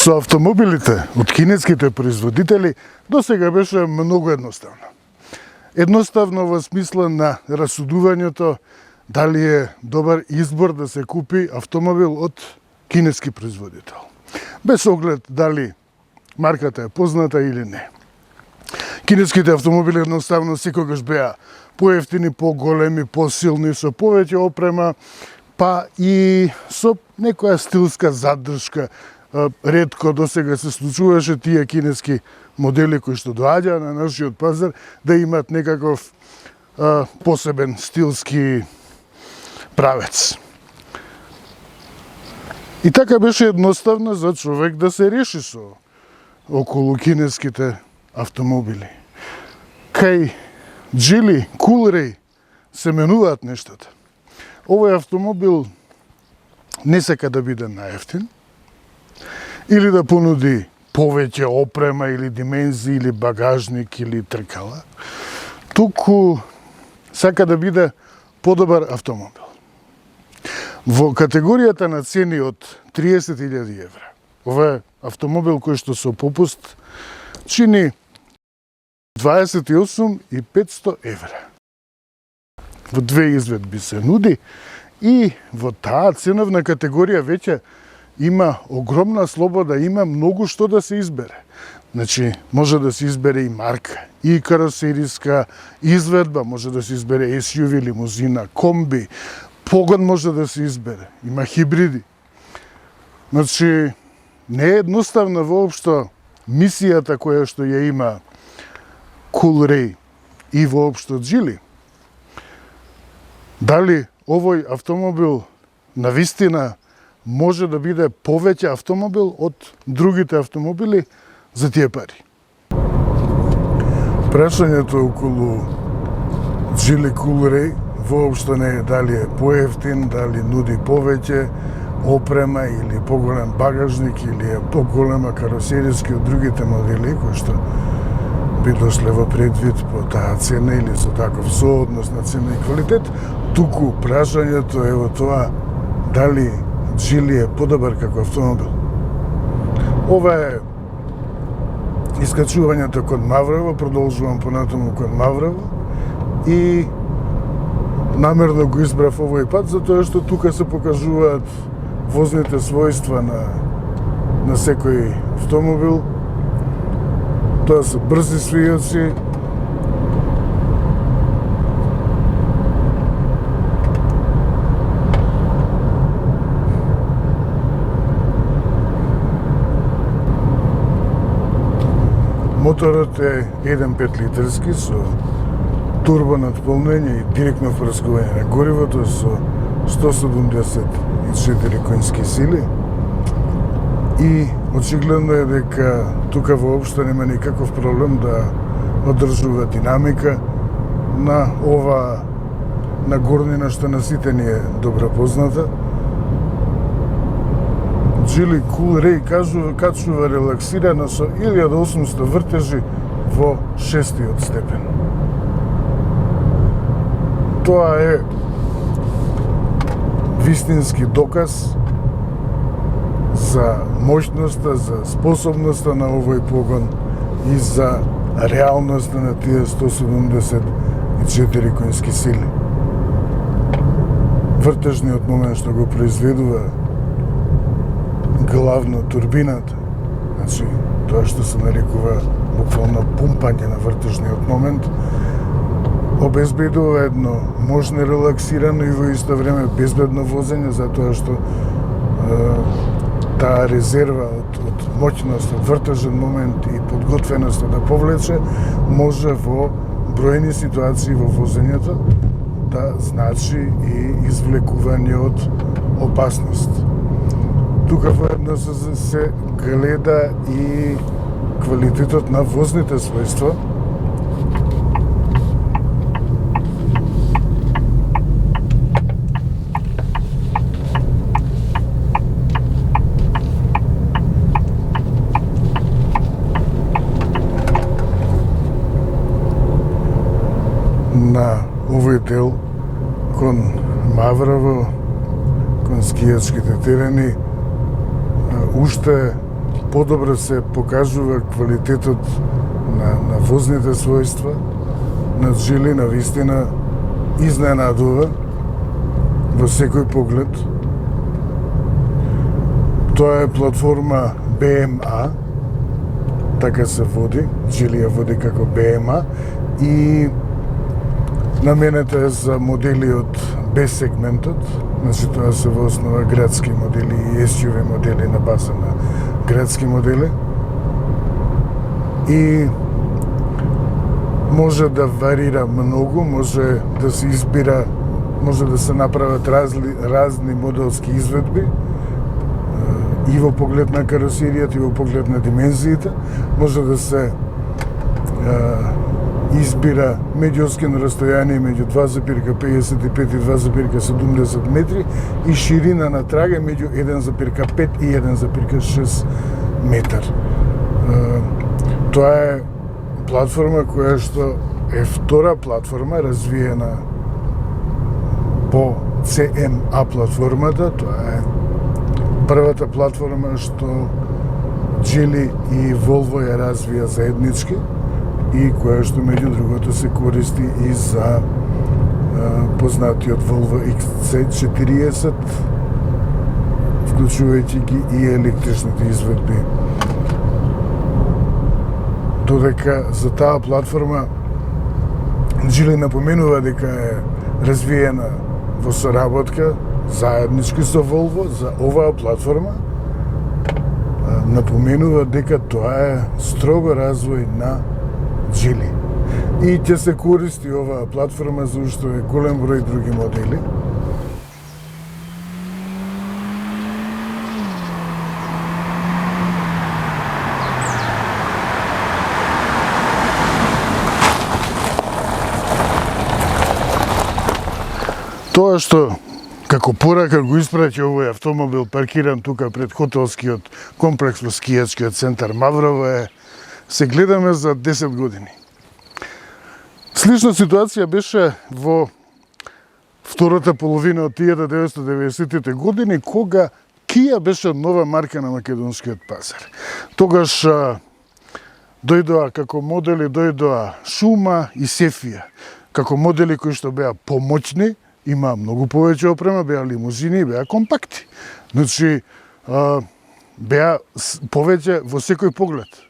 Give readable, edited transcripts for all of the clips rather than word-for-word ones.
Со автомобилите од кинеските производители досега беше многу едноставно. Едноставно во смисла на расудувањето дали е добар избор да се купи автомобил од кинески производител. Без оглед дали марката е позната или не. Кинеските автомобили едноставно секогаш беа поевтини, поголеми, посилни, со повеќе опрема, па и со некоја стилска задршка. Ретко досега се случуваше тие кинески модели кои што доаѓаа на нашиот пазар да имат некаков посебен стилски правец. И така беше едноставно за човек да се реши со околу кинеските автомобили. Кај Geely, Coolray се менуваат нештата. Овој автомобил не сака да биде наевтин, или да понуди повеќе опрема или димензии, или багажник, или тркала, туку сака да биде подобар автомобил. Во категоријата на цени од 30.000 евра, ова е автомобил кој што со попуст чини 28.500 евра. Во две изведби се нуди и во таа ценовна категорија веќе има огромна слобода, има многу што да се избере. Значи, може да се избере и марка, и каросериска изведба, може да се избере SUV, лимузина, комби, погон може да се избере, има хибриди. Значи, не е едноставна воопшто мисијата која што ја има Coolray и воопшто Geely. Дали овој автомобил навистина може да биде повеќе автомобил од другите автомобили за тие пари? Прашањето околу Geely Coolray воопшто не е дали е поевтин, дали нуди повеќе опрема или поголем багажник или е поголема каросериски од другите модели кои што би дошле во предвид по таа цена или со таков сооднос на цена и квалитет, туку прашањето е во тоа дали Geely е подобар како автомобил. Ова е искачувањето кон Маврово, продолжувам понатаму кон Маврово и намерно го избрав овој пат затоа што тука се покажуваат возните својства на секој автомобил. Тоа се брзи свијаци, моторот е 1.5 литерски со турбо надполнење и директно впрскување на горивото со 174 конски сили. И очигледно е дека тука воопшто нема никаков проблем да одржува динамика на ова на горнина што на сите ни е добро позната. Geely Coolray качува релаксирано со 1800 вртежи во 6-тиот степен. Тоа е вистински доказ за моќноста, за способноста на овој погон и за реалноста на тие 174 конски сили. Вртежниот момент што го произведува главно турбината, значи тоа што се нарекува буквално пумпање на вртежниот момент, обезбедува едно можно релаксирано и во исто време безбедно возење, затоа што таа резерва од моќност, од вртежен момент и подготвеноста да повлече, може во бројни ситуации во возењето да значи и извлекување од опасност. Тука воедно се гледа и квалитетот на возните својства. На овој дел кон Маврово, кон скијачките терени, уште подобро се покажува квалитетот на возните својства на Geely, на вистина изненадува во секој поглед. Тоа е платформа BMA, така се води, Geely ја води како BMA и наменета е за модели од B сегментот, значи тоа се во основа градски модели и SUV модели на база на градски модели. И може да варира многу, може да се избира, може да се направат разни моделски изведби и во поглед на каросеријата и во поглед на димензиите, може да се избира меѓуоскино растојание меѓу 2,55 и 2,70 метри и ширина на трага меѓу 1,5 и 1,6 метар. Тоа е платформа која што е втора платформа развиена по CMA платформата. Тоа е првата платформа што Geely и Volvo ја развија заеднички и која што меѓу другото се користи и за познатиот Volvo XC40, вклучувајќи ги и електричните изведби. Додека за таа платформа Geely напоменува дека е развиена во соработка заеднички со Volvo, за оваа платформа напоменува дека тоа е строго развој на Geely. И ќе се користи оваа платформа за уште голем број други модели. Тоа што како порака го испрати овој автомобил паркиран тука пред хотелскиот комплекс во скијачкиот центар Маврово е, се гледаме за 10 години. Слична ситуација беше во втората половина од 1990-тите години, кога Kia беше нова марка на македонскиот пазар. Тогаш дојдоа како модели, дојдоа Шума и Сефија, како модели кои што беа помоќни, има многу повеќе опрема, беа лимузини, беа компакти. Значи, беа повеќе во секој поглед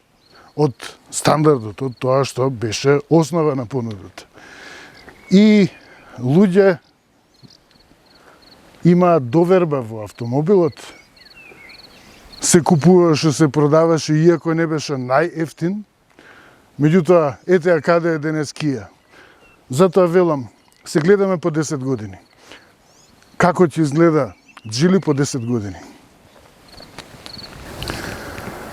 од стандардот, од тоа што беше основа на понудата. И луѓе имаат доверба во автомобилот, се купуваше, се продаваше, иако не беше најефтин. Меѓутоа, ете каде е денес Kia. Затоа велам, се гледаме по 10 години. Како ќе изгледа Geely по 10 години?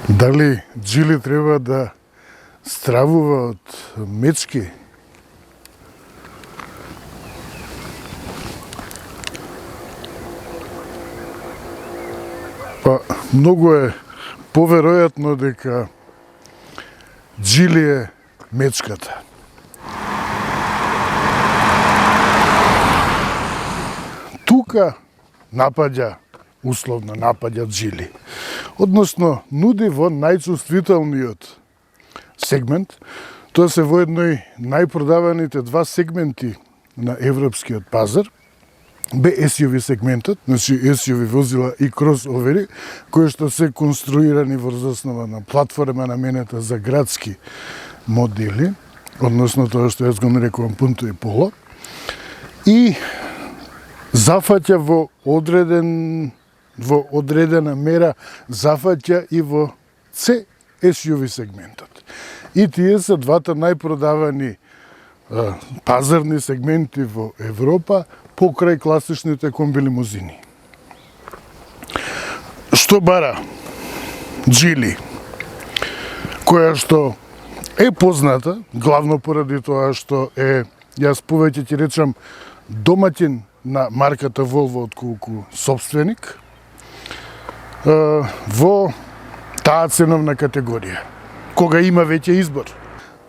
Дали Geely треба да стравува од мечки? Па, многу е поверојатно дека Geely е мечката. Тука напаѓа, условно напаѓа Geely. Односно, нуди во најчувствителниот сегмент. Тоа се во едној најпродаваните два сегменти на европскиот пазар. SUV сегментот, значи SUV возила и кросовери, кои што се конструирани врз основа на платформа наменета за градски модели, односно тоа што јас го нарекувам Punto и Polo, и зафаќа во одредена мера, зафаќа и во C SUV сегментот. И тие се двата најпродавани пазарни сегменти во Европа покрај класичните комби лимузини. Што бара Geely, која што е позната, главно поради тоа што е, јас повеќе ќе речам, домаќин на марката Volvo отколку собственик, во таа ценовна категорија, кога има веќе избор.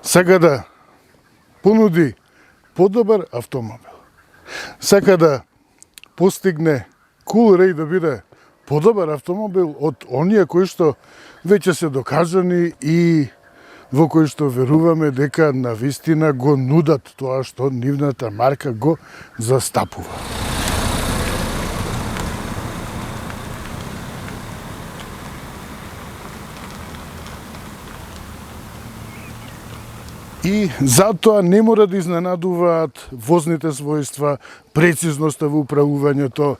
Сака да понуди подобар автомобил. Сака да постигне cool rate, да биде подобар автомобил од оние кои што веќе се докажани и во кои што веруваме дека навистина го нудат тоа што нивната марка го застапува. И затоа не мора да изненадуваат возните својства, прецизноста во управувањето,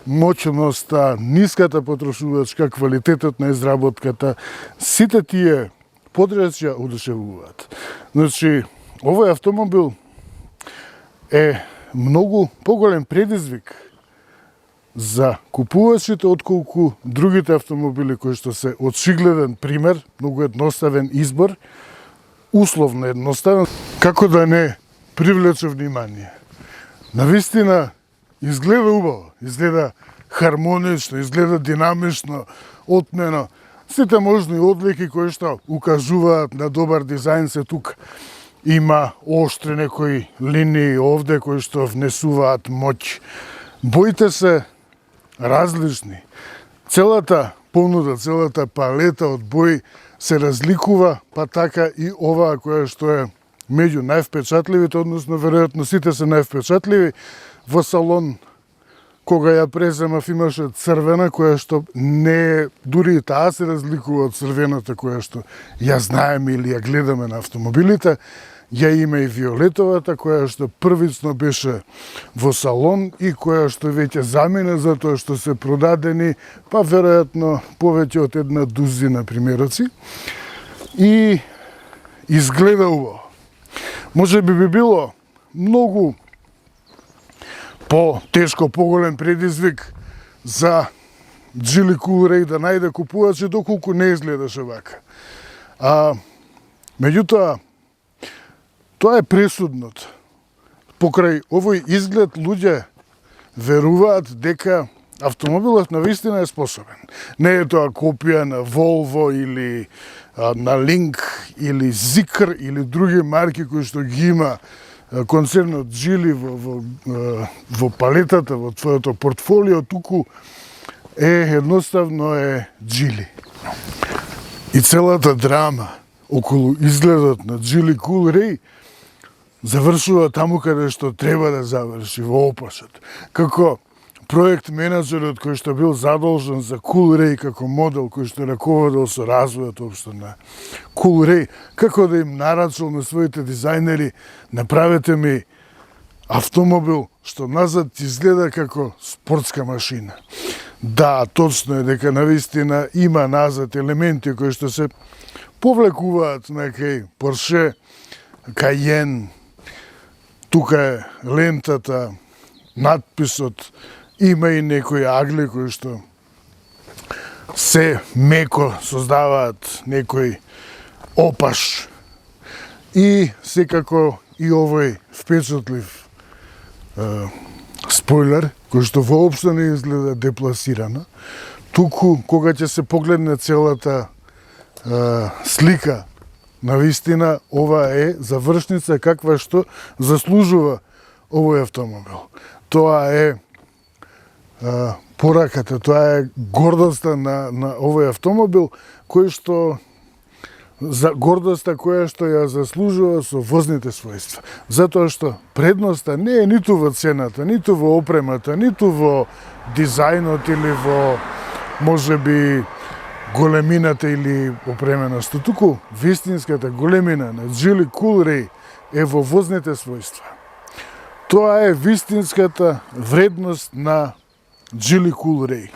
моќноста, ниската потрошувачка, квалитетот на изработката, сите тие подрачја одушевуваат. Значи, овој автомобил е многу поголем предизвик за купувачите отколку другите автомобили кои што се очигледен пример, многу едноставен избор, условно едноставен, како да не привлече внимание. Навистина изгледа убаво, изгледа хармонично, изгледа динамично, отмено. Сите можни одлики кои што укажуваат на добар дизајн се тука. Има оштри некои линии овде кои што внесуваат моќ. Боите се различни. Целата понуда, целата палета од бои се разликува, па така и оваа која што е меѓу највпечатливите, односно веројатно сите се највпечатливи. Во салон, кога ја преземав, имаше црвена која што не, дури и таа се разликува од црвената која што ја знаеме или ја гледаме на автомобилите. Ја има и виолетовата која што првично беше во салон и која што веќе замина затоа што се продадени, па веројатно повеќе од една дузина примероци. И изгледа убаво. Може би било многу по-тешко, поголем предизвик за Geely Coolray да најде купувачи, доколку не изгледаше вака. Меѓутоа, тоа е пресудното. Покрај овој изглед луѓе веруваат дека автомобилот навистина е способен. Не е тоа копија на Volvo или на Link или Zikr или други марки кои што ги има концернот Geely во палетата, во своето портфолио, туку едноставно е Geely. И целата драма околу изгледот на Geely Coolray завршува таму каде што треба да заврши, во опашот. Како проект менеджерот кој што бил задолжен за Coolray како модел кој што раководел со развојот општо на Coolray, како да им нарачал на своите дизајнери: направете ми автомобил што назад изгледа како спортска машина. Да, точно е дека навистина има назад елементи кои што се повлекуваат на кај Porsche Cayenne. Тука е лентата, надписот, има и некои агли кои што се меко создаваат некој опаш. И секако и овој впечатлив спойлер, кој што воопшто не изгледа депласирано, туку кога ќе се погледне целата слика, навистина ова е завршница каква што заслужува овој автомобил. Тоа е пораката, тоа е гордоста на овој автомобил, кој што гордоста која што ја заслужува со возните својства. Затоа што предноста не е ниту во цената, ниту во опремата, ниту во дизајнот или во можеби големината или опременоста, туку вистинската големина на Geely Coolray е во возните својства. Тоа е вистинската вредност на Geely Coolray.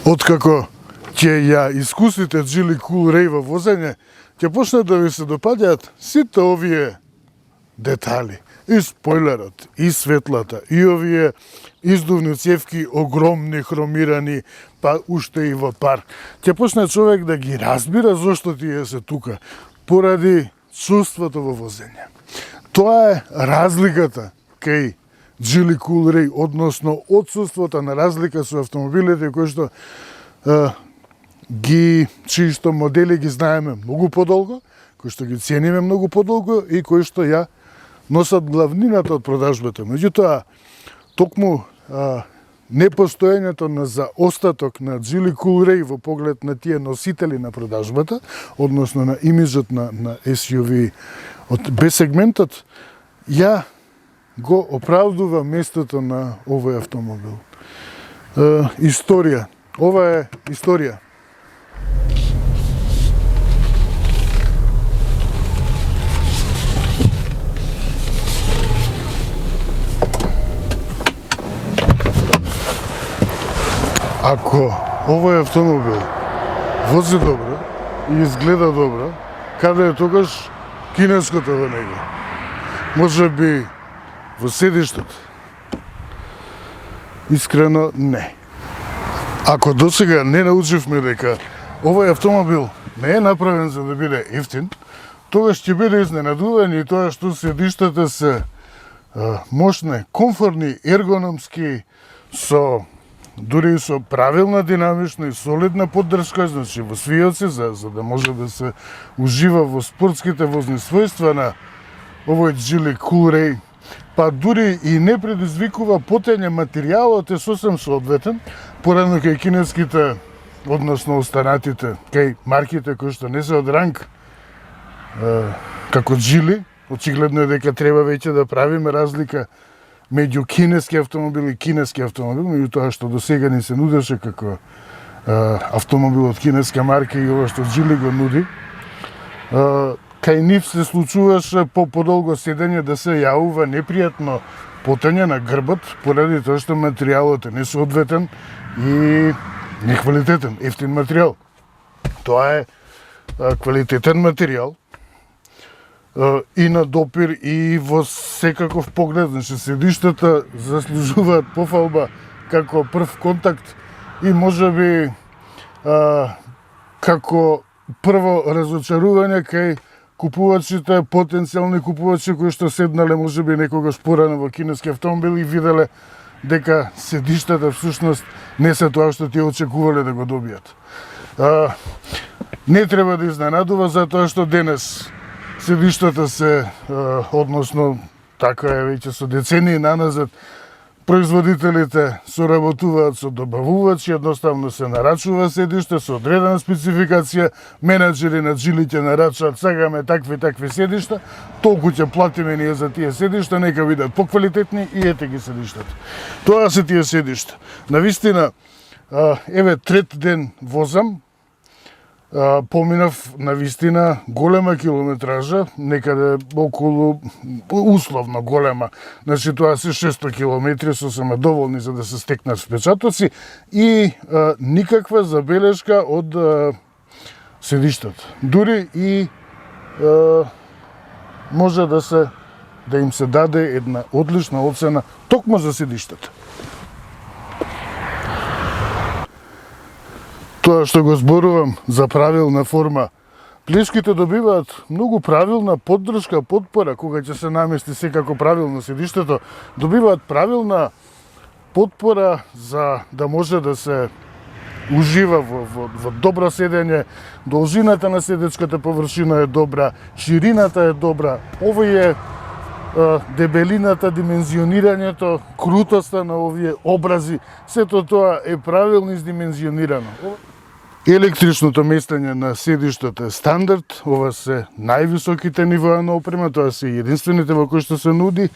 Откако ќе ја искусите Geely Coolray во возење, ќе почнат да ви се допаѓаат сите овие детали. И спойлерот, и светлата, и овие издувни цевки, огромни, хромирани, па уште и во пар. Ќе почне човек да ги разбира зошто тие се тука, поради чувството во возење. Тоа е разликата кај Geely Coolray, односно отсуството на разлика со автомобилите кои што чии што модели ги знаеме многу подолго, кои што ги цениме многу подолго и кои што ја носат главнината од продажбата. Меѓутоа, токму непостоењето на заостаток на Джили Coolray во поглед на тие носители на продажбата, односно на имиджот на SUV од B-сегментот, ја го оправдува местото на овој автомобил. Историја. Ова е историја. Ако овој автомобил вози добро и изгледа добро, каде е тогаш кинеското во него? Може би во седиштето? Искрено не. Ако досега не научивме дека овој автомобил не е направен за да биде ефтин, тогаш ќе биде изненадувани и тоа што седиштата се мощни, комфортни, ергономски, дури со правилна динамична и солидна поддршка, значи во свијоци, за да може да се ужива во спортските возни својства на овој Джили Coolray, па дури и не предизвикува потење, материјалот е сосем соодветен, поредно кај кинеските, односно останатите, кај марките кои што не се од ранг како Джили. Очигледно е дека треба веќе да правиме разлика меѓу кинески автомобил и кинески автомобил, меѓу тоа што до сега ни се нудеше како автомобил од кинеска марка и ова што Джили го нуди. Кај нив се случуваше по подолго седење да се јавува непријатно потење на грбот, поради тоа што материјалот е несоодветен и неквалитетен, ефтин материјал. Тоа е квалитетен материјал и на допир и во секаков поглед, значи седиштата заслужуваат пофалба како прв контакт и можеби како прво разочарување кај купувачите, потенцијални купувачи кои што седнале можеби некогаш порано во кинески автомобил и виделе дека седиштата всушност не се тоа што тие очекувале да го добијат. Не треба да изненадува затоа што денес седиштата се, односно, така е веќе со децении наназад, производителите соработуваат со добавувачи, едноставно се нарачува седиште со одредена спецификација, менаџери на Джили ќе нарачаат, сакаме такви седишта, толку ќе платиме ние за тие седишта, нека бидат поквалитетни и ете ги седиштата. Тоа се тие седишта. Навистина, еве трет ден возам, поминав навистина голема километража, некаде околу условно голема, значи тоа се 600 километри, сосема доволни за да се стекнат впечатоци и никаква забелешка од седиштата. Дури и може да им се даде една одлична оцена токму за седиштата. Тоа што го зборувам за правилна форма, плешките добиваат многу правилна поддршка, потпора, кога ќе се намести секако правилно седиштето, добиваат правилна потпора за да може да се ужива во добро седење, должината на седечката површина е добра, ширината е добра, овој е дебелината, димензионирањето, крутоста на овие образи, сето тоа е правилно издимензионирано. Електричното местење на седиштата е стандард, ова се највисоките нивоа на опрема, тоа се единствените во кои што се нуди.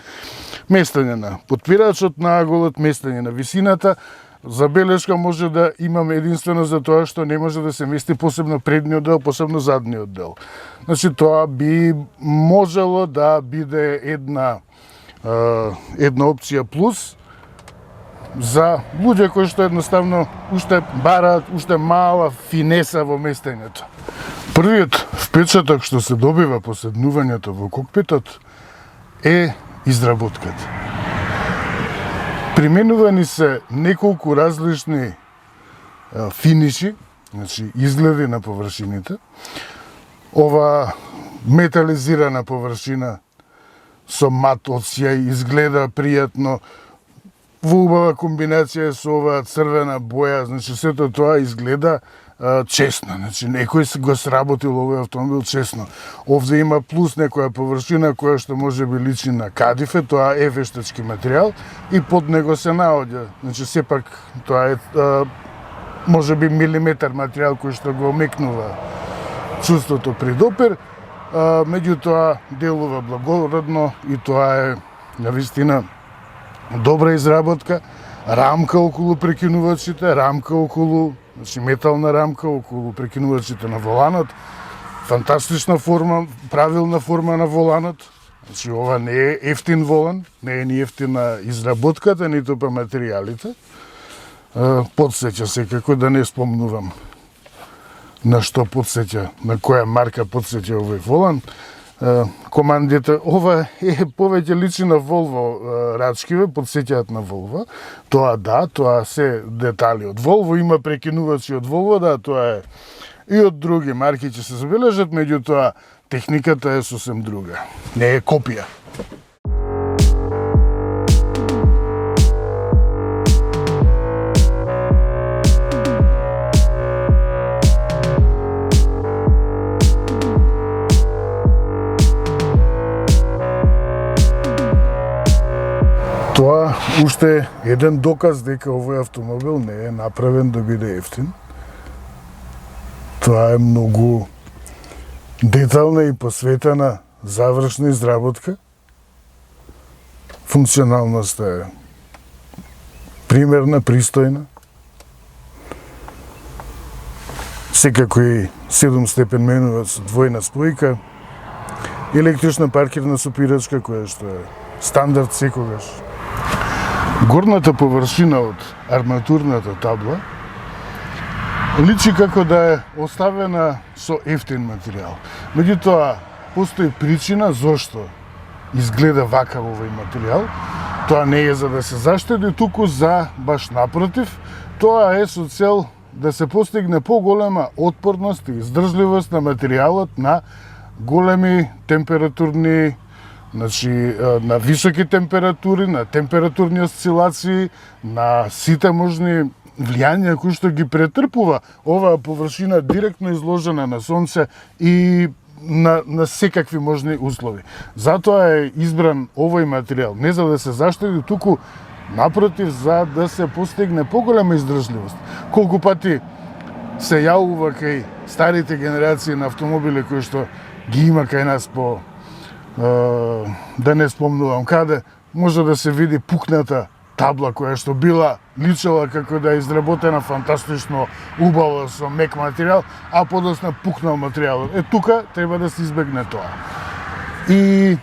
Местење на потпирачот на аголот, местење на висината, забелешка може да имаме единствено за тоа што не може да се мести посебно предниот дел, посебно задниот дел. Значи тоа би можело да биде една опција плюс за луѓе кои што едноставно уште бараат уште мала финеса во местењето. Првиот впечаток што се добива по седнувањето во кокпитот е изработката. Применувани се неколку различни финиши, значи изгледи на површините. Ова метализирана површина со мат одсјај изгледа пријатно, во убава комбинација со оваа црвена боја, значи сето тоа изгледа честно. Значи, некој го сработил овој автомобил честно. Овде има плюс некоја површина која што може би личи на кадифе, тоа е вештачки материјал и под него се наоѓа. Значи, сепак тоа е може би милиметар материјал кој што го омекнува чувството при допир, меѓутоа делува благородно и тоа е навистина добра изработка, рамка околу прекинувачите, рамка околу, значи метална рамка околу прекинувачите на воланот, фантастична форма, правилна форма на воланот. Значи ова не е ефтин волан, не е ни ефтина изработката, ниту па материјалите. Подсеќа секако, да не спомнувам на што подсеќа, на која марка подсеќа овој волан. Командите, ова е повеќе личи на Volvo рачкиве, подсеќаат на Volvo. Тоа да, тоа се детали од Volvo, има прекинувачи од Volvo, да, тоа е и од други марки ќе се забележат, меѓутоа техниката е сосем друга. Не е копија. Тоа уште еден доказ дека овој автомобил не е направен да биде ефтин. Тоа е многу детална и посветена завршна изработка. Функционалноста е примерна, пристојна. Секако и 7-степен менувач со двојна спојка, електрична паркирна сопирачка која што е стандард секогаш. Горната површина од арматурната табла личи како да е оставена со ефтин материјал. Меѓутоа, постои причина зошто изгледа вака овој материјал. Тоа не е за да се заштеди, туку за баш напротив. Тоа е со цел да се постигне поголема отпорност и издржливост на материјалот на големи температурни, значи на високи температури, на температурни осцилации, на сите можни влијања кои што ги претрпува оваа површина директно изложена на сонце и на секакви можни услови. Затоа е избран овој материјал, не за да се заштеди, туку напротив за да се постигне поголема издржливост. Колку пати се јавува кај старите генерации на автомобили кои што ги има кај нас по да не спомнувам каде, може да се види пукната табла која што била личела како да е изработена фантастично убаво со мек материјал, а подоцна пукнал материјалот. Тука треба да се избегне тоа. И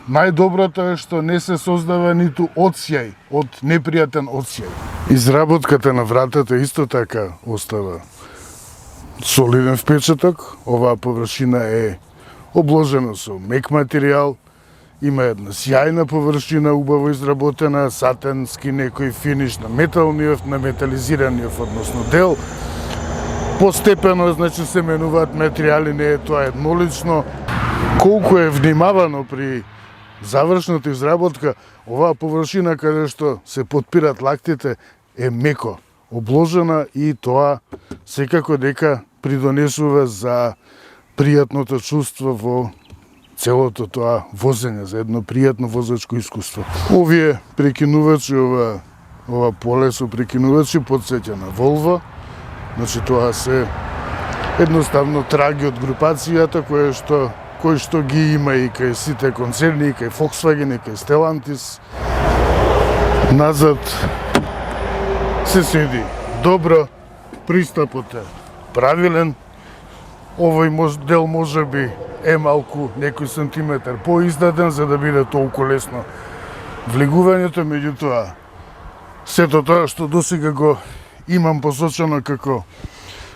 најдоброто е што не се создава ниту одсјај, од непријатен одсјај. Изработката на вратата исто така остава солиден впечаток. Оваа површина е обложено со мек материјал, има една сјајна површина, убаво изработена, сатенски некој финиш на металниот, на метализираниот, односно дел. Постепено, значи, се менуваат материјали, не е тоа еднолично. Колку е внимавано при завршната изработка, оваа површина каде што се подпират лактите е меко обложена и тоа секако дека придонесува за пријатното чувство во целото тоа возење, за едно пријатно возачко искуство. Овие прекинувачи, ова поле со прекинувачи подсеќа на Volvo. Значи тоа се едноставно траги од групацијата кој што ги има и кај сите концерни, и кај Volkswagen, и кај Stellantis. Назад се седи добро, пристапот е правилен. Овој дел може би е малку некој сантиметар поиздаден за да биде толку лесно влегувањето, меѓутоа сето тоа што досега го имам посочено како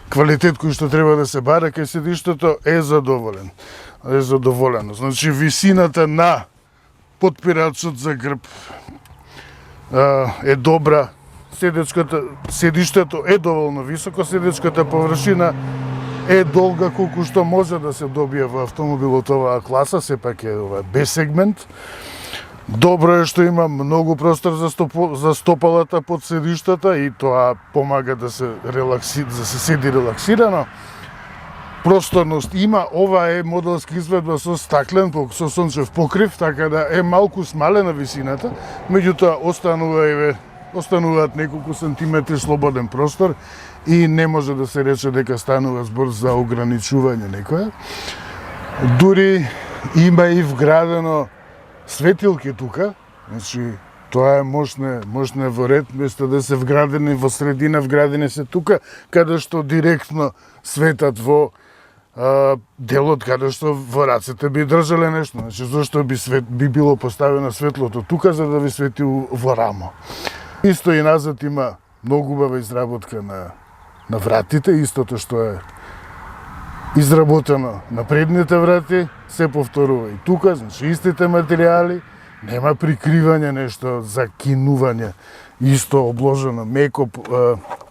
квалитет кој што треба да се бара кај седиштето е задоволено. Значи висината на подпирачот за грб е добра, седиштето е доволно високо, седичката површина е долга колку што може да се добие во автомобил од оваа класа, сепак е ова B сегмент. Добро е што има многу простор за стопалата под седиштата и тоа помага да се седи релаксирано. Просторност има, ова е моделска изведба со стаклен, со сончев покрив, така да е малку смалена висината, меѓутоа остануваат неколку сантиметри слободен простор и не може да се рече дека станува збор за ограничување некоја. Дури има и вградено светилки тука, значи тоа е можне во ред, место да се вградени во средина, вградени се тука, каде што директно светат во делот каде што во рацете би држале нешто. Значи, зашто би било поставено светлото тука, за да ви свети во рамо. Исто и назад има многу убава изработка на вратите, истото што е изработено на предните врати, се повторува и тука, значи истите материјали, нема прикривање нешто, закинување, исто обложено, меко,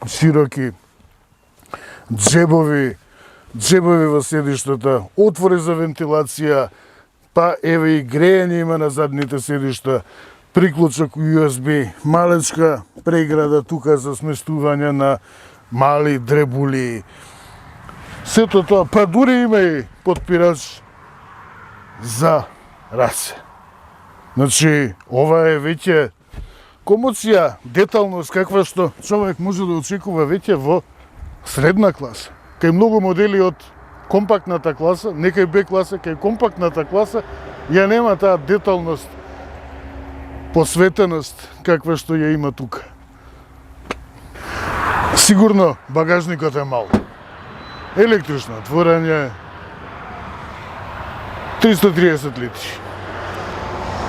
широки джебови во седиштата, отвори за вентилација, па еве и грејање има на задните седишта, приклучок USB, малечка преграда тука за сместување на мали дребули. Сето тоа, па дури има и подпирач за раце. Значи, ова е веќе комоција, деталност каква што човек може да очекува веќе во средна класа. Кај многу модели од компактната класа, не кај Б класа, кај компактната класа, ја нема таа деталност, посветеност каква што ја има тука. Сигурно багажникот е мал. Електрично отворање, 330 литри.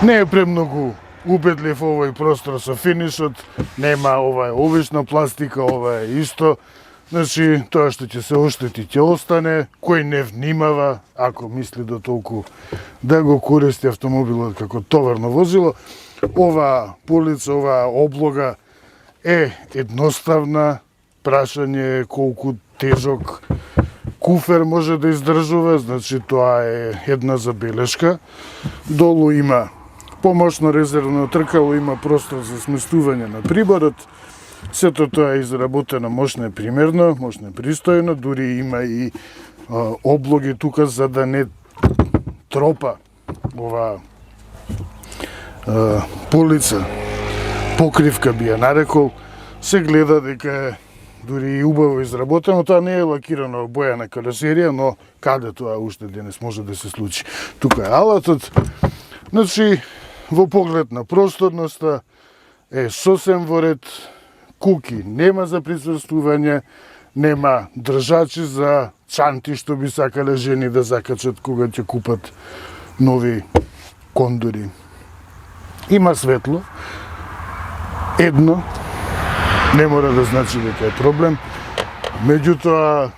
Не е премногу убедлив овој простор со финишот, нема ова е обична пластика, ова е исто. Значи, тоа што ќе се оштети ќе остане, кој не внимава, ако мисли до толку да го користи автомобилот како товарно возило, оваа полица, оваа облога е едноставна, прашање е колку тежок куфер може да издржува, значи тоа е една забелешка. Долу има помошно резервно тркало, има простор за сместување на приборот. Сето тоа е изработено мощно примерно, мощно пристојно, дури има и облоги тука за да не тропа оваа полица, покривка би ја нарекол. Се гледа дека е дури и убаво изработено, тоа не е лакирано бојана каросерија, но каде тоа уште денес може да се случи. Тука е алатот. Значи, во поглед на просторноста е сосем во ред, куки нема за присврстување, нема држачи за чанти што би сакале жени да закачат кога ќе купат нови кондури. Има светло, едно, не мора да значи дека е проблем, меѓутоа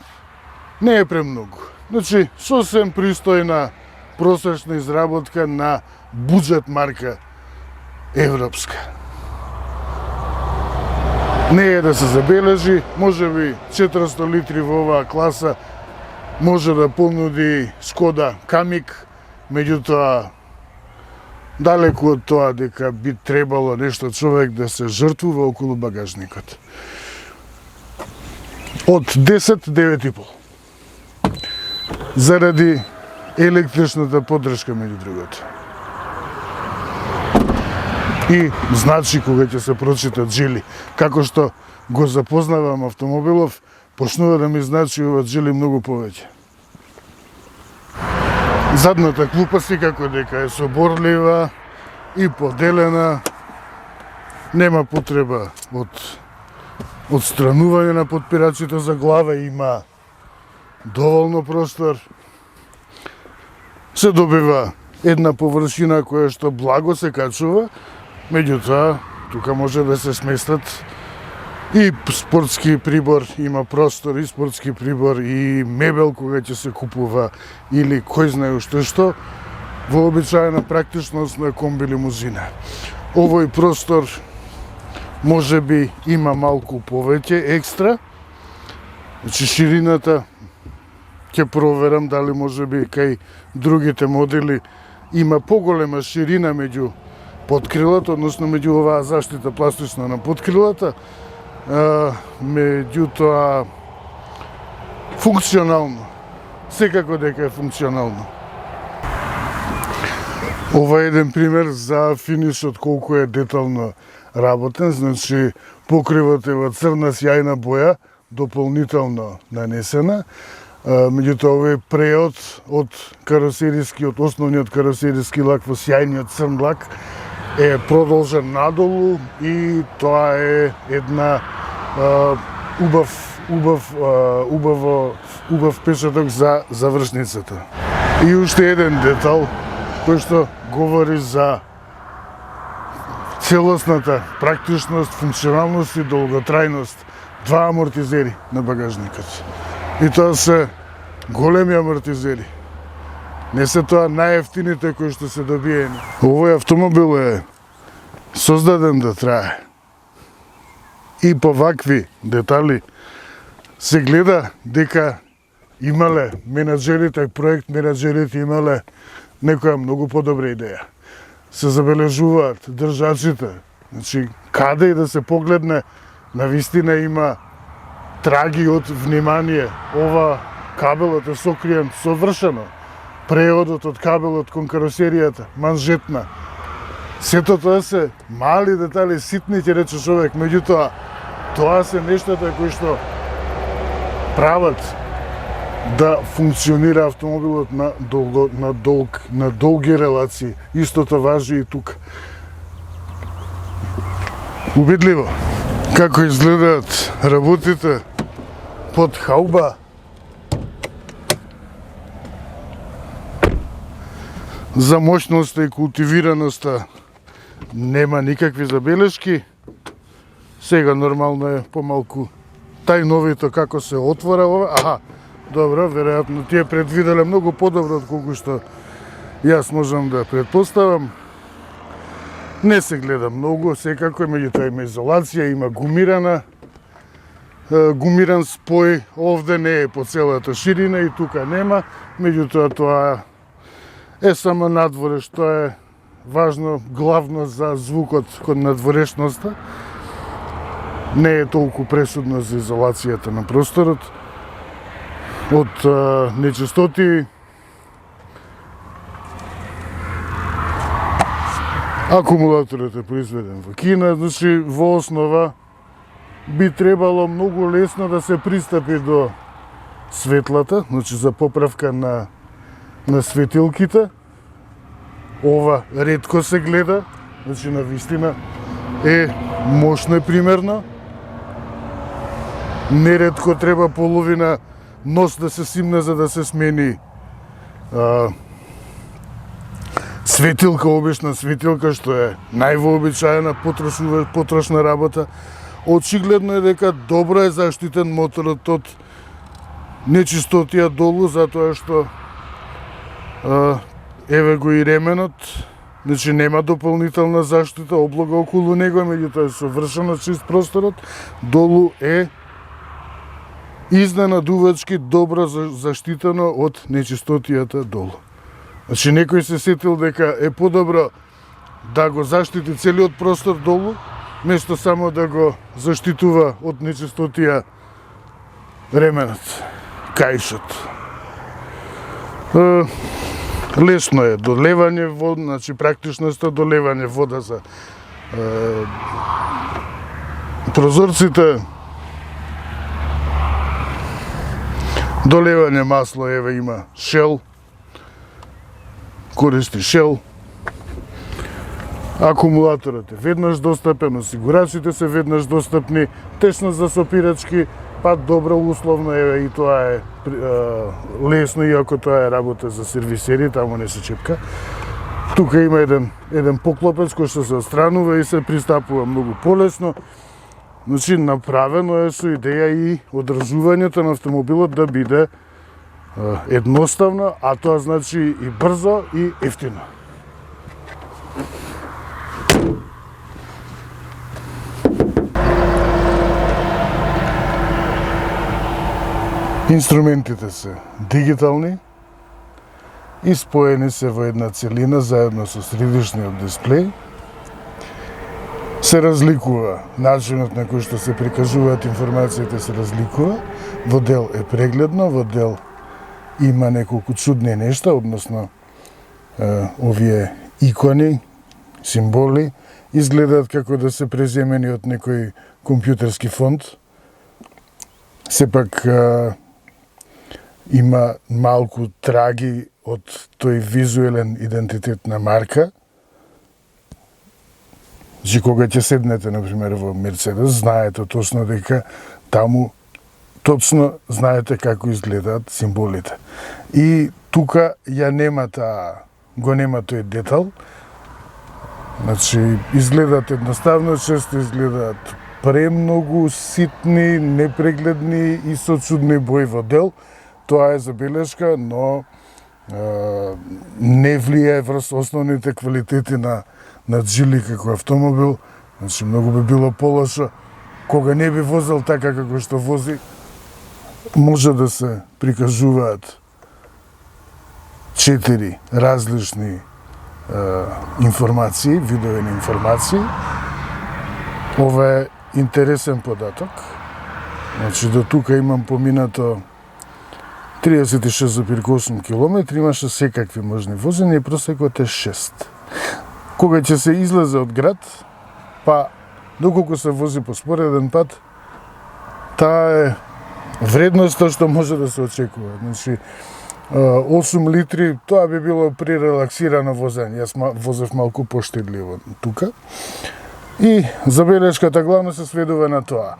не е премногу. Значи, сосем пристојна просечна изработка на буџет марка европска. Не е да се забележи, може би 400 литри во оваа класа може да понуди Шкода Камик, меѓутоа далеку од тоа дека би требало нешто човек да се жртвува околу багажникот. Од 10, 9,5. Заради електричната поддршка меѓу другото. И значи кога ќе се прочитат жили, како што го запознавам автомобилов, почнува да ми значи жили многу повеќе. Задната клупа секако дека е соборлива и поделена, нема потреба од отстранување на подпирачите за глава, има доволно простор. Се добива една површина која што благо се качува, меѓутоа тука може да се сместат и спортски прибор, има простор и спортски прибор и мебел кога ќе се купува или кој знае што, вообичаена практичност на комби лимузина. Овој простор може би има малку повеќе екстра, значи ширината ќе проверам дали може би кај другите модели има поголема ширина меѓу подкрилата, односно меѓу оваа заштита пластична на подкрилата, меѓутоа функционално. Секако дека е функционално. Ова е еден пример за финишот колку е детално работен, значи покривот е во црна сјајна боја, дополнително нанесена. Меѓутоа овој преод од каросерискиот, основниот каросериски лак во сјајниот црн лак е продолжен надолу и тоа е една убав печаток за завршницата. И уште еден детал кој што говори за целосната практичност, функционалност и долготрајност. Два амортизери на багажникот. И тоа се големи амортизери. Не се тоа најевтините кои што се добиени. Овој автомобил е создаден да трае. И по вакви детали се гледа дека имале менаџерите, проект менаџерите имале некоја многу подобра идеја. Се забележуваат држачите. Значи, каде и да се погледне, навистина има траги од внимание. Ова кабелот е сокриен совршено. Преодот од кабелот кон каросеријата, манжетна. Сето тоа се мали детали, ситни ќе рече човек, меѓутоа тоа се нештата кои што прават да функционира автомобилот на долги релации. Истото важи и тука. Убедливо како изгледаат работите под хауба. За моќноста и култивираноста нема никакви забелешки. Сега нормално е помалку тајновито како се отвора ова. Аха, добро, веројатно тие предвиделе многу подобро од колку што јас можам да предпоставам. Не се гледа многу, секако, меѓутоа има изолација, има гумиран спој, овде не е по целата ширина и тука нема, меѓутоа тоа е само надворе, што е важно главно за звукот кон надворешноста. Не е толку пресудно за изолацијата на просторот од нечистоти. Акумулаторот е произведен во Кина, значи во основа би требало многу лесно да се пристапи до светлата, значи за поправка на светилките. Ова ретко се гледа, значи на вистина е мощно е примерно. Неретко треба половина нос да се симне за да се смени светилка, обична светилка, што е највообичаена потрошна работа. Очигледно е дека добро е заштитен моторот од нечистотија долу, затоа што еве го и ременот, значи нема дополнителна заштита, облога околу него, меѓутоа е совршено чист просторот, долу е изненадувачки добро заштитено од нечистотијата долу. Значи некој се сетил дека е подобро да го заштити целиот простор долу, место само да го заштитува од нечистотија ременот, каишот. Лесно е долевање вода, значи практичноста долевање вода за прозорците, долевање масло, еве има Shell, користи Shell. Акумулаторот е веднаш достапен, осигурачите се веднаш достапни, тесно за сопирачки, па добро условно е и тоа е лесно, иако тоа е работа за сервисери, таму не се чепка. Тука има еден поклопец кој што се отстранува и се пристапува многу полесно. Значи направено е со идеја и одржувањето на автомобилот да биде едноставно, а тоа значи и брзо и ефтино. Инструментите се дигитални и споени се во една целина заедно со средишниот дисплеј. се разликува. Начинот на кој што се прикажуваат информациите се разликува. Во дел е прегледно, во дел има неколку чудни нешта, односно овие икони, символи, изгледаат како да се преземени од некој компјутерски фонд. Сепак има малку траги од тој визуелен идентитет на марка. Че кога ќе седнете, например, во Мерцедес, знаете точно дека таму точно знаете како изгледаат символите. И тука го нема тој детал. Значи, изгледаат едноставно, често изгледаат премногу ситни, непрегледни и со чудни бои во дел. Тоа е забелешка, но не влијае врз основните квалитети на Geely како автомобил. Значи, многу би било полошо кога не би возел така како што вози. Може да се прикажуваат 4 различни информации, видови на информации. Ова е интересен податок. Значи, до тука имам поминато 36,8 км, имаше секакви можни возења и просекот е 6. Кога ќе се излезе од град, па доколку се вози по спореден пат, таа е вредноста што може да се очекува. Значи, 8 литри, тоа би било при релаксирано возење. Јас возев малку поштедливо тука. И забелешката главно се сведува на тоа.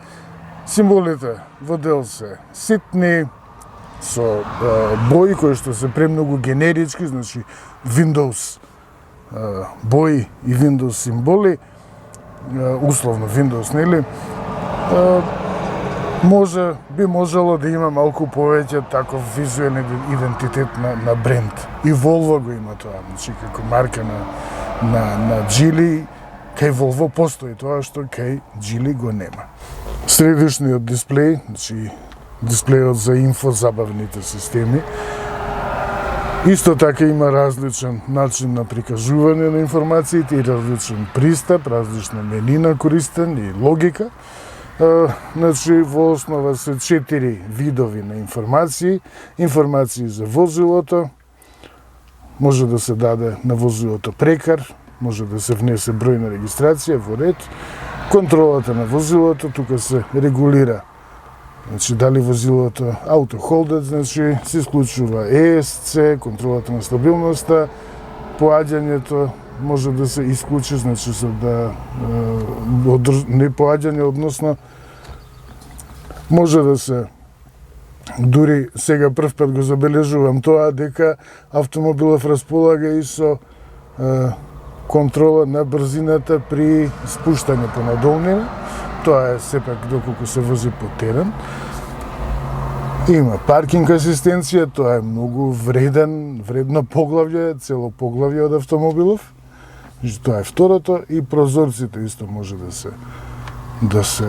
Символите во дел се ситни, со бои кои што се премногу генерички, значи Windows бои и Windows символи, условно Windows, нели? Би можело да има малку повеќе таков визуелен идентитет на бренд. И Volvo го има тоа, значи како марка на Geely, кај Volvo постои тоа што кај Geely го нема. Средишниот дисплеј, значи дисплејот за инфозабавните системи, исто така има различен начин на прикажување на информациите и различен пристап, различна менина користен и логика. Значи, во основа се 4 видови на информации. Информации за возилото, може да се даде на возилото прекар, може да се внесе број на регистрација во ред, контролата на возилото, тука се регулира. Значи, дали возилото автохолдът, значи, се исклучува ESC, контролата на стабилноста, поаѓањето може да се исклучи, значи, за да не поаѓање, односно, може да се, дури сега прв пат го забележувам тоа, дека автомобилов располага и со контрола на брзината при спуштање по надолнина. Тоа е сепак доколку се вози по терен. Има паркинг асистенција, тоа е многу вредно поглавје, цело поглавје од автомобилов. Тоа е второто, и прозорците исто може да се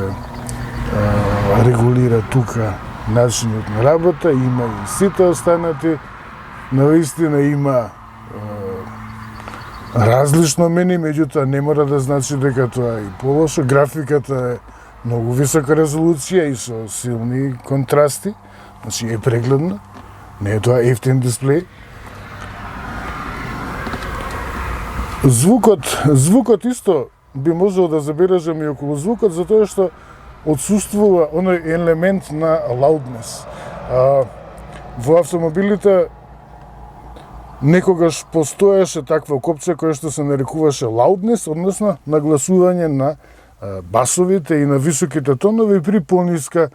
регулира тука начинот на работа, има и сите останати, наистина има различно мени, меѓутоа не мора да значи дека тоа е и полошо. Графиката е многу висока резолуција и со силни контрасти, значи е прегледна, не е тоа ефтин дисплеј. Звукот исто би можел да забележам и околу звукот, затоа што отсуствува оној елемент на loudness. Во автомобилите некогаш постоеше такво копче кое што се нарекуваше loudness, односно нагласување на басовите и на високите тонови при пониска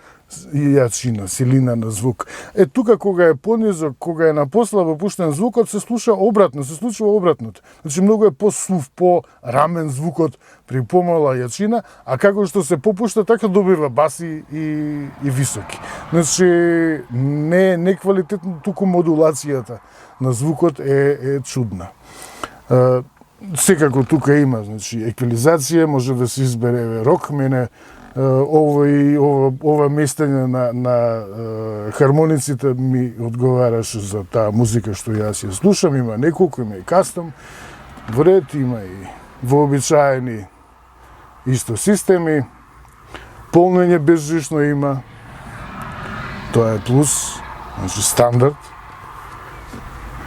јачина, силина на звук. Тука кога е понизок, кога е на послабо пуштен звукот, се случува обратното. Значи многу е посув, по-рамен звукот при помала јачина, а како што се попушта, така добива баси и високи. Значи не квалитетно, туку модулацијата на звукот е чудна. Секако тука има, значи, еквализација, може да се избере рок, мене ова местење на хармониците ми одговараше за таа музика што јас ја слушам. Има неколку, има и кастом во ред, има и вообичаени исто системи, полнење безжично има, тоа е плюс, значи стандард,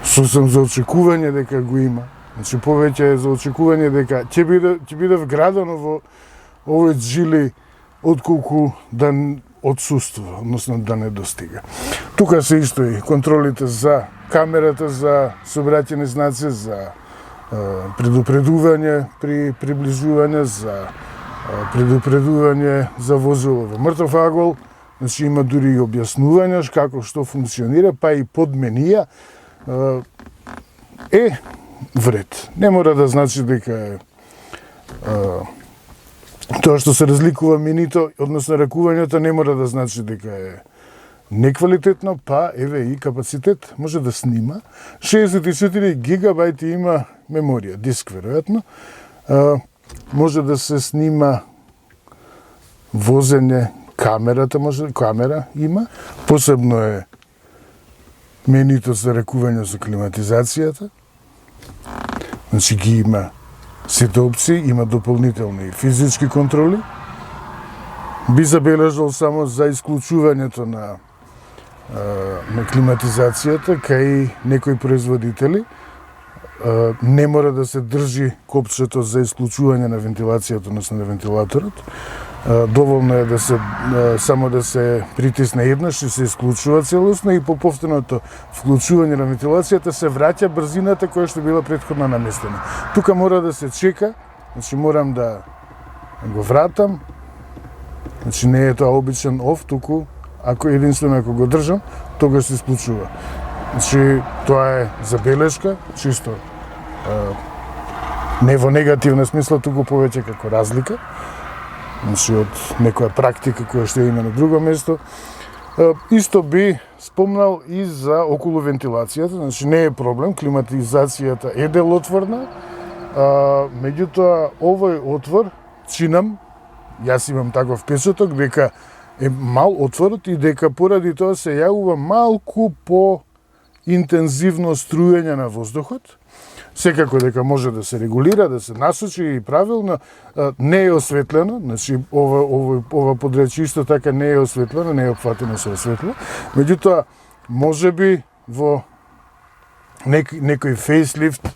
сосем за очекување дека го има, значи повеќе е за очекување дека ќе биде вградено во овој џили отколку да отсуствува, односно да не достига. Тука се исто и контролите за камерата, за сообраќајни знаци, за предупредување при приближување, за предупредување за возило во мртов агол, значи има дури и објаснување како што функционира, па и подменија вред. Не мора да значи дека е тоа што се разликува минито, односно ракувањето, не мора да значи дека е неквалитетно, па еве и капацитет, може да снима. 64 гигабајти има меморија, диск веројатно. Може да се снима возење, камера има. Посебно е менито за ракување за климатизацијата. Значи ги има сите опции, има дополнителни физички контроли. Би забележал само за исклучувањето на климатизацијата кај некои производители. Не мора да се држи копчето за исклучување на вентилацијата, односно на вентилаторот. Доволно е да се само да се притисне еднаш и се исклучува целосно и по повторното вклучување на вентилацијата се враќа брзината која што била претходно наместена. Тука мора да се чека, значи морам да го вратам. Значи не е тоа обичен оф, туку единствено ако го држам, тогаш се исклучува. Значи тоа е забелешка, чисто не во негативна смисла, туку повеќе како разлика. Значи од некоја практика која што има на друго место. Исто би спомнал и за околу вентилацијата, значи не е проблем, климатизацијата е делотворна, меѓутоа овој отвор, чинам, јас имам таков впечаток дека е мал отворот и дека поради тоа се јавува малку по интензивно струјање на воздухот. Секако дека може да се регулира, да се насочи и правилно, не е осветлено, значи ова подречје исто така не е осветлено, не е опфатено со осветло. Меѓутоа, можеби во некој фейслифт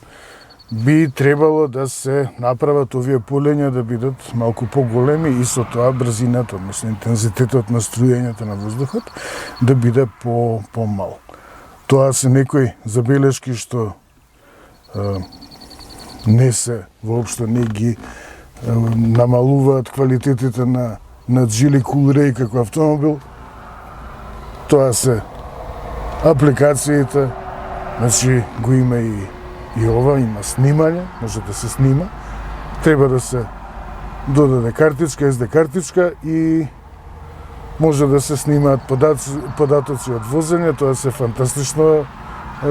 би требало да се направат овие полења да бидат малку поголеми и со тоа брзината, односно интензитетот на струјањето на воздухот да биде помал. Тоа се некои забелешки што не се, воопшто не ги намалуваат квалитетите на Geely Coolray како автомобил. Тоа се апликациите, значи го има и ова, има снимање, може да се снима. Треба да се додаде картичка, SD картичка и може да се снимаат податоци од возење, тоа се фантастично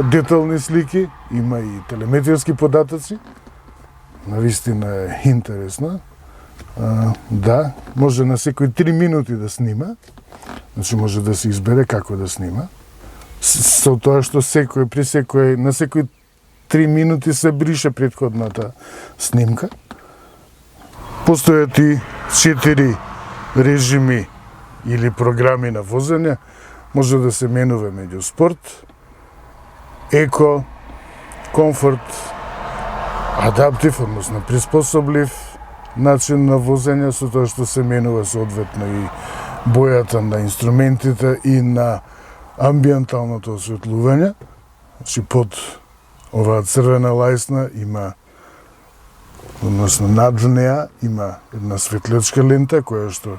детални слики, има и телеметријски податоци. Навистина е интересно. Да, може на секои 3 минути да снима, значи може да се избере како да снима. Со тоа што на секои 3 минути се брише претходната снимка. Постојат и 4 режими или програми на возење. Може да се менува меѓу спорт, еко, комфорт, адаптив, односно приспособлив начин на возење, со тоа што се менува соодветно и бојата на инструментите и на амбиенталното осветлување. Значи под оваа црвена лајсна има, односно над неа има една светлечка лента која што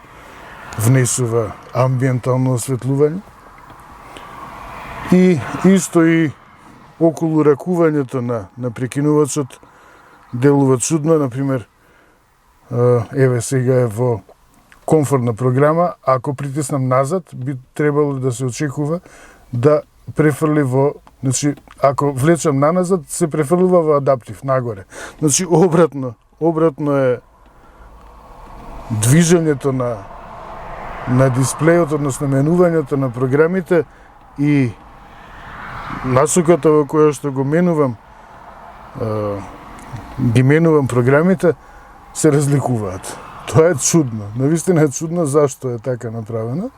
внесува амбиентално осветлување. И исто и околу ракувањето на прекинувачот делува чудно, например, еве сега е во комфортна програма, ако притиснам назад, би требало да се очекува да префрли во, значи, ако влечам наназад, се префрлува во адаптив, нагоре. Значи, обратно е движењето на дисплејот, односно менувањето на програмите и насоката во која што го менувам, ги менувам програмите, се разликуваат. Тоа е чудно. Навистина е чудно зашто е така направено.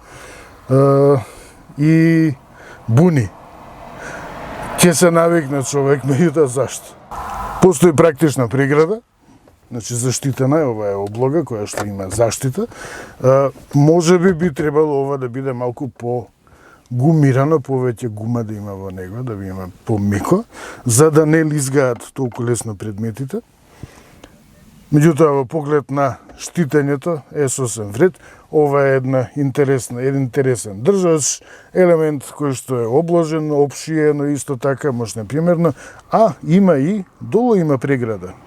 И буни. Ќе се навикне човек, меѓутоа зашто? Постои практична преграда, значи заштитена е, ова е облога која што има заштита. Може би требало ова да биде малку по гумирано, повеќе гума да има во него, да би има помеко, за да не лизгаат толку лесно предметите. Меѓутоа, во поглед на штитењето е сосем вред. Ова е еден интересен држач, елемент кој што е обложен, опшиено исто така, мощно примерно, а има и долу има преграда.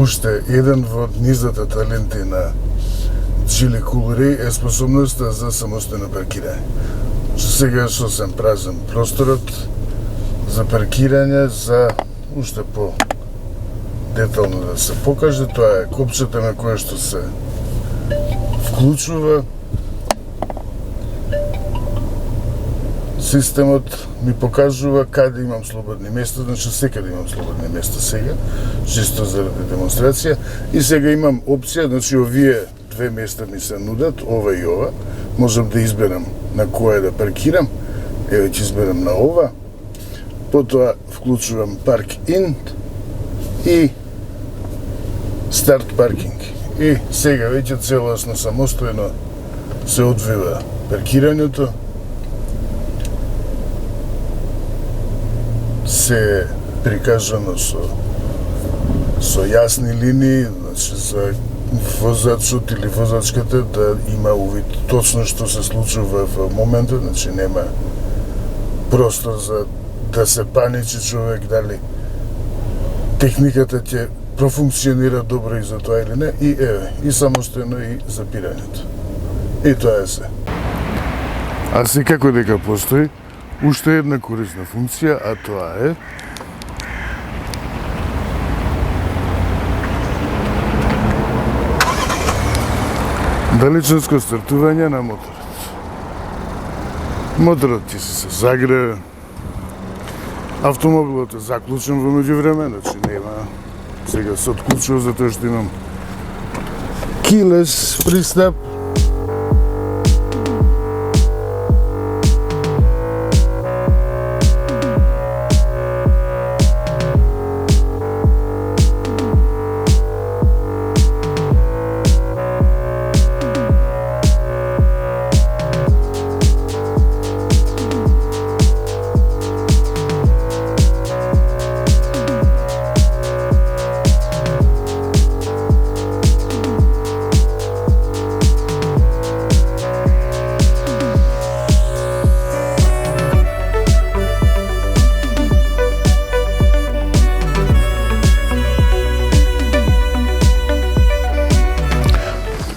уште еден во низата таленти на Geely Cool Ray е способноста за самостојно паркирање. Сега сосем празен просторот за паркирање, за уште по детално да се покаже, тоа е копчето на кое што се вклучува. Системот ми покажува каде имам слободни места, значи секаде имам слободни места сега, чисто заради демонстрација. И сега имам опција, значи овие две места ми се нудат, ова и ова. Можам да изберам на кое да паркирам. Еве ќе изберам на ова. Потоа вклучувам парк ин и старт паркинг. И сега веќе целосно самостојно се одвива паркирањето. Се прикажано со јасни линии, значи за возачот или возачката да има увид точно што се случува во моментот, значи нема простор за да се паничи човек дали техниката ќе профункционира добро и за тоа или не, и еве, и самостојно и запирањето. И тоа е се. А секако дека постои уште една корисна функција, а тоа е далечинско стартување на моторот. Моторот ќе се загрее, автомобилот е заклучен во меѓувреме, значи нема сега се отклучува затоа што имам keyless пристап.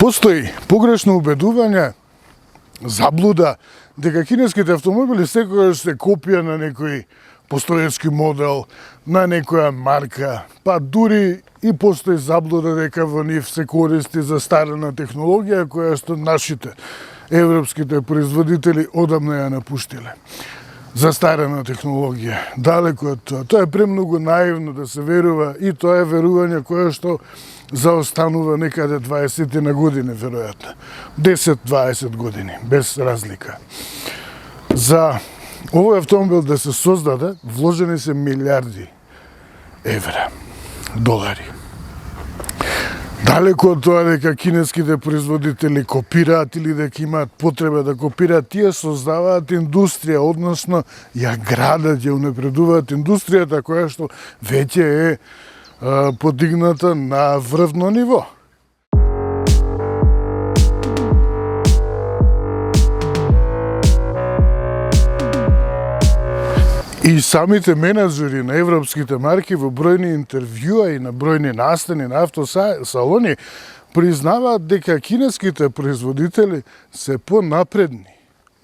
Постои погрешно убедување, заблуда, дека кинеските автомобили секогаш се копија на некој постоечки модел, на некоја марка, па дури и постои заблуда дека во нив се користи застарена технологија која што нашите европските производители одамна ја напуштиле. Застарена технологија, далеко од тоа. Тоа е премногу наивно да се верува и тоа е верување кое што заостанува некаде 20 на години, веројатно. 10-20 години, без разлика. За овој автомобил да се создаде, вложени се милиарди евра, долари. Далеко од тоа дека кинеските производители копираат или дека имаат потреба да копираат, тие создаваат индустрија, односно ја градат, ја унапредуваат индустријата која што веќе е подигната на врвно ниво. И самите менеджери на европските марки во бројни интервјуа и на бројни настани на автосалони признаваат дека кинеските производители се понапредни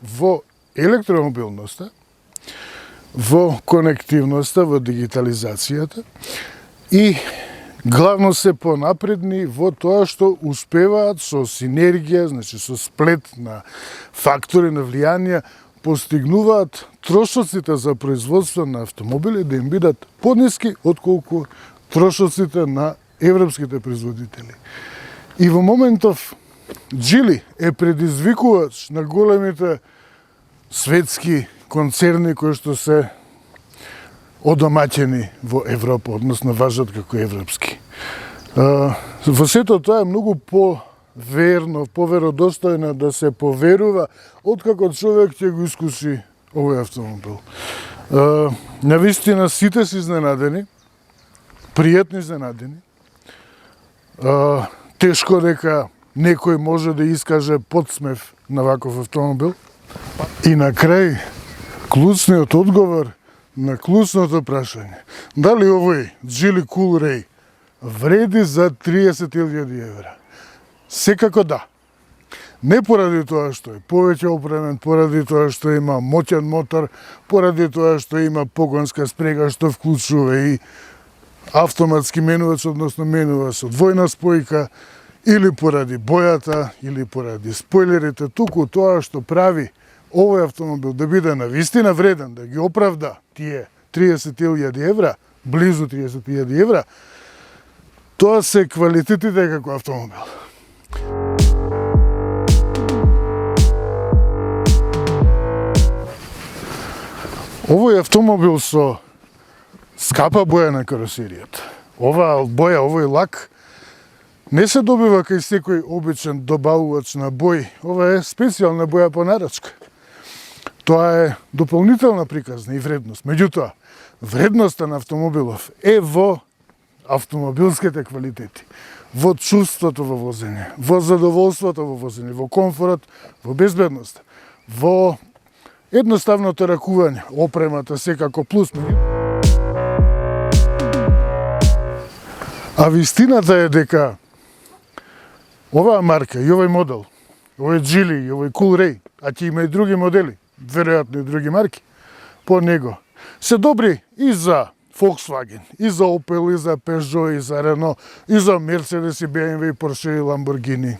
во електромобилноста, во конективноста, во дигитализацијата и главно се понапредни во тоа што успеваат со синергија, значи со сплет на фактори на влијанија, постигнуваат трошоците за производство на автомобили да им бидат пониски отколку трошоците на европските производители. И во моментов Geely е предизвикувач на големите светски концерни кои што се одомаќени во Европа, односно важат како европски. Во сето тоа е многу поверно, поверодостојно да се поверува откако човек ќе го искуси овој автомобил. Навистина сите се изненадени, пријатно изненадени. Тешко дека некој може да искаже подсмев на ваков автомобил. И на крај, клучниот одговор на клучното прашање. Дали овој Geely Cool Ray вреди за 30.000 евра. Секако да. Не поради тоа што е повеќе опремен, поради тоа што има моќен мотор, поради тоа што има погонска спрега што вклучува и автоматски менувач, односно менувач со двојна спојка, или поради бојата, или поради спойлерите, туку тоа што прави овој автомобил да биде навистина вреден, да ги оправда тие 30.000 евра, близу 30.000 евра, тоа се квалитетите како автомобил. Овој автомобил со скапа боја на каросеријата. Оваа боја, овој лак не се добива кај секој обичен добавувач на бој. Ова е специјална боја по нарачка. Тоа е дополнителна приказна и вредност. Меѓутоа, вредноста на автомобилов е во автомобилските квалитети, во чувството во возење, во задоволството во возење, во комфорот, во безбедност, во едноставното ракување, опремата секако плюс. А вистината е дека оваа марка и овој модел, овој Geely и овој Coolray, а ќе има и други модели, веројатно и други марки, по него, се добри и за Volkswagen, и за Opel, и за Peugeot, и за Renault, и за Mercedes, и BMW, и Porsche, и Lamborghini,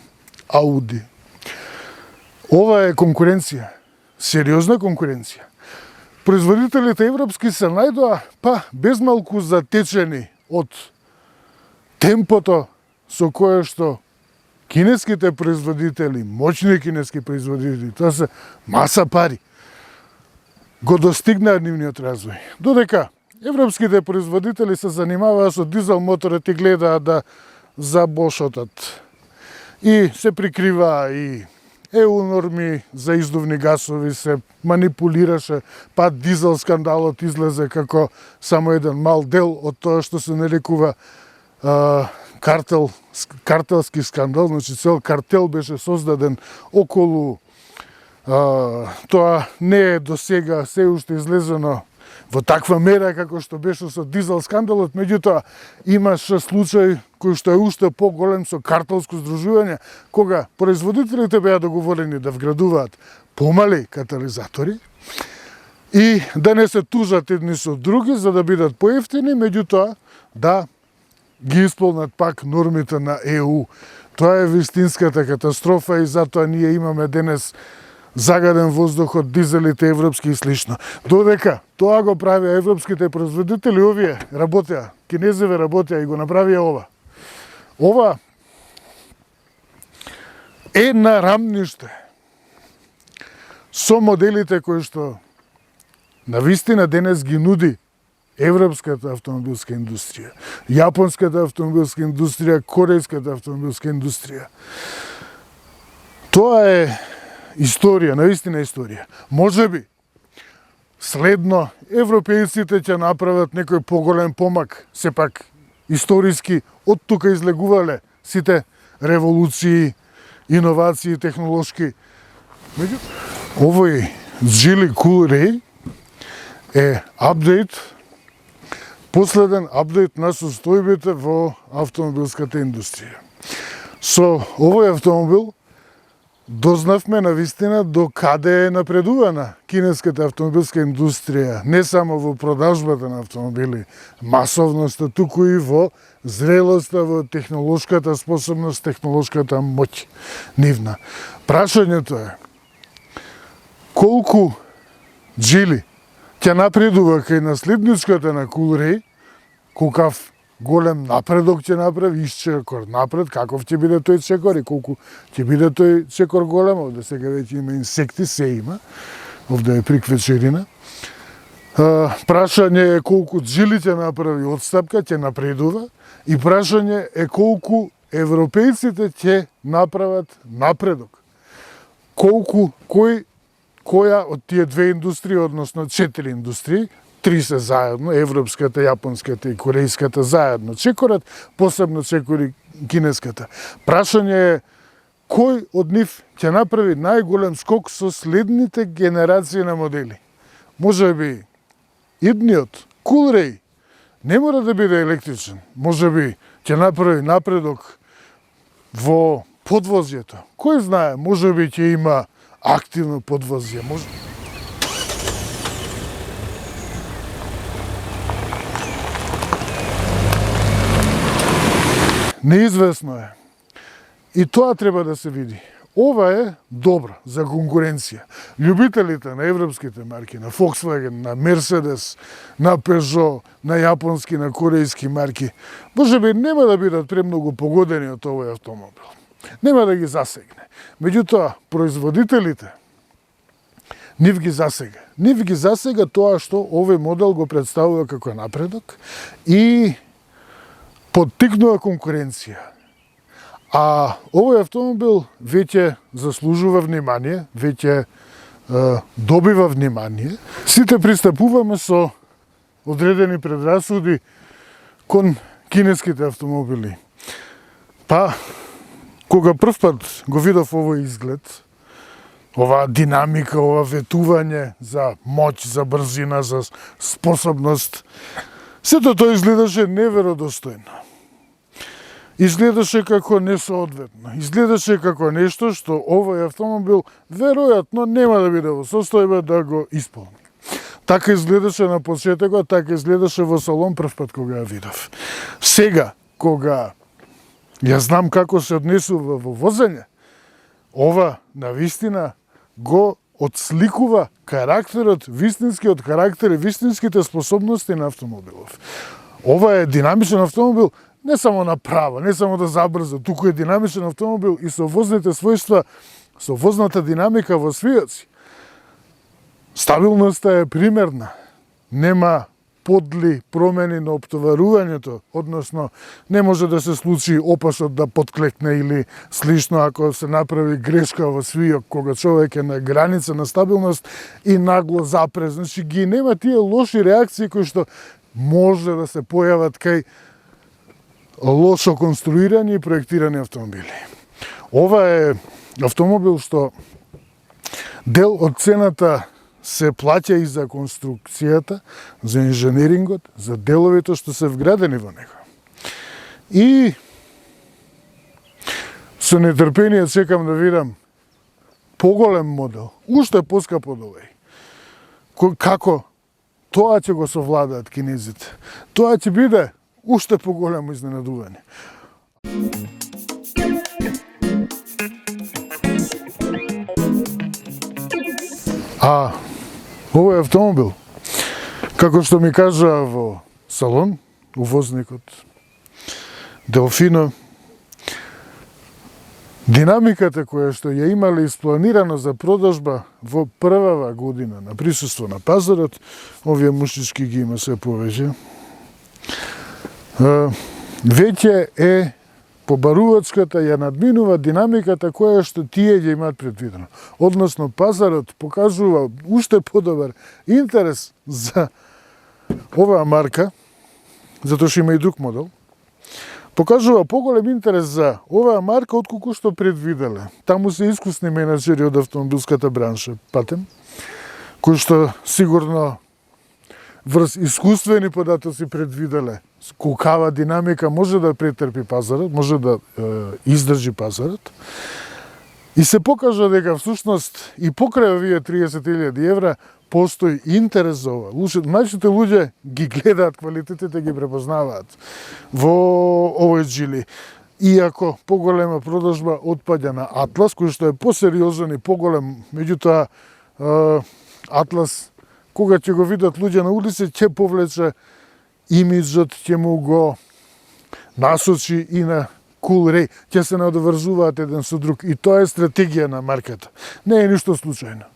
Audi. Ова е конкуренција, сериозна конкуренција. Производителите европски се најдоа, безмалку затечени од темпото со кое што кинеските производители, моćни кинески производители, тоа се маса пари, го достигнаа нивниот развој. Додека европските производители се занимаваа со дизел моторот и гледаат да забошотат. И се прикриваа и ЕУ норми за издувни гасови, се манипулираше, дизел скандалот излезе како само еден мал дел од тоа што се нарекува картелски скандал, значи цел картел беше создаден околу тоа не е до сега се уште излезено во таква мера како што беше со дизел скандалот, меѓутоа имаше случај кој што е уште поголем со картелско здружување, кога производителите беа договорени да вградуваат помали катализатори и да не се тужат едни со други за да бидат поевтини, меѓутоа да ги исполнат пак нормите на ЕУ. Тоа е вистинската катастрофа и затоа ние имаме денес загаден воздух од дизелите европски и слично. Додека тоа го правиа европските производители, овие работеа, кинезиве работеа и го направија ова. Ова е на рамниште со моделите кои што навистина денес ги нуди европската автомобилска индустрија, јапонската автомобилска индустрија, корејската автомобилска индустрија. Тоа е историја, наистина историја. Можеби следно европејците ќе направат некој поголем помак, сепак историски од тука излегувале сите револуции, иновации технолошки. Овој Geely Coolray е апдейт, последен апдейт на состојбите во автомобилската индустрија. Со овој автомобил дознавме навистина до каде е напредувана кинеската автомобилска индустрија, не само во продажбата на автомобили, масовноста, туку и во зрелоста, во технолошката способност, технолошката моќ нивна. Прашањето е колку Geely ќе напредува кај наследничката на Coolray, колкав голем напредок ќе направи, исчекор напред, каков ќе биде тој чекор и колку ќе биде тој чекор голем, овде сега веќе има инсекти, се има, овде е приквечерина. Прашање е колку Geely ќе направи одстапка, ќе напредува, и прашање е колку европејците ќе направат напредок. Колку, која од тие две индустрии, односно 4 индустрии, 3 се заедно, европската, јапонската и корејската заедно чекорат, посебно чекори кинеската. Прашање е кој од нив ќе направи најголем скок со следните генерации на модели. Може би идниот Coolray не мора да биде електричен, може би ќе направи напредок во подвозјето. Кој знае, можеби ќе има активно подвозје. Неизвестно е. И тоа треба да се види. Ова е добро за конкуренција. Љубителите на европските марки, на Volkswagen, на Mercedes, на Peugeot, на јапонски, на корејски марки, можеби нема да бидат премногу погодени од овој автомобил. Нема да ги засегне. Меѓутоа, производителите нив ги засега. Нив ги засега тоа што овој модел го представува како напредок и поттикнува конкуренција. А овој автомобил веќе заслужува внимание, веќе добива внимание. Сите пристапуваме со одредени предрасуди кон кинеските автомобили. Па, кога прв пат го видов овој изглед, оваа динамика, ова ветување за моќ, за брзина, за способност, сето тоа изгледаше неверодостојно. Изгледаше како несоодветно. Изгледаше како нешто што овој автомобил веројатно нема да биде во состојба да го исполни. Така изгледаше на почетокот, така изгледаше во салон прв пат кога ја видов. Сега, кога ја знам како се однесува во возење, ова навистина го отсликува карактерот, вистинскиот карактер и вистинските способности на автомобилов. Ова е динамичен автомобил, не само на право, не само да забрза, туку е динамичен автомобил и со возните својства, со возната динамика во свиот си. Стабилноста е примерна. Нема подли промени на оптоварувањето, односно не може да се случи опасот да подклекне или слично ако се направи грешка во свиок кога човек е на граница на стабилност и нагло запре. Значи ги нема тие лоши реакции кои што може да се појават кај лошо конструирани и проектирани автомобили. Ова е автомобил што дел од цената се плаќа и за конструкцијата, за инженерингот, за деловите што се вградени во него. И со нетрпение чекам да видам поголем модел, уште поскапо од овој. Како тоа ќе го совладаат кинезите. Тоа ќе биде уште поголемо изненадување. А овој автомобил, како што ми кажа во салон, увозникот Делфино, динамиката која што ја имале испланирано за продажба во првава година на присуство на пазарот, овие мушички ги има се повеќе, веќе е побарувачката ја надминува динамиката која што тие ја имаат предвидено. Односно, пазарот покажува уште подобар интерес за оваа марка, затоа што има и друг модел, покажува поголем интерес за оваа марка отколку што предвиделе. Таму се искусни менеджери од автомобилската бранша, патем, кои што сигурно врз искуствени податоци предвиделе колкава динамика може да претрпи пазарот, може да издржи пазарот. И се покажа дека всушност и покрај овие 30.000 евра постои интерес за ова. Најчите луѓе ги гледаат квалитетите, ги препознаваат во овој џили. Иако поголема продажба отпаѓа на Атлас, кој што е посериозен и поголем, меѓутоа Атлас, кога ќе го видат луѓе на улица, ќе повлече имиджот, ќе му го насочи и на Coolray, ќе се надоврзуваат еден со друг. И тоа е стратегија на марката. Не е ништо случајно.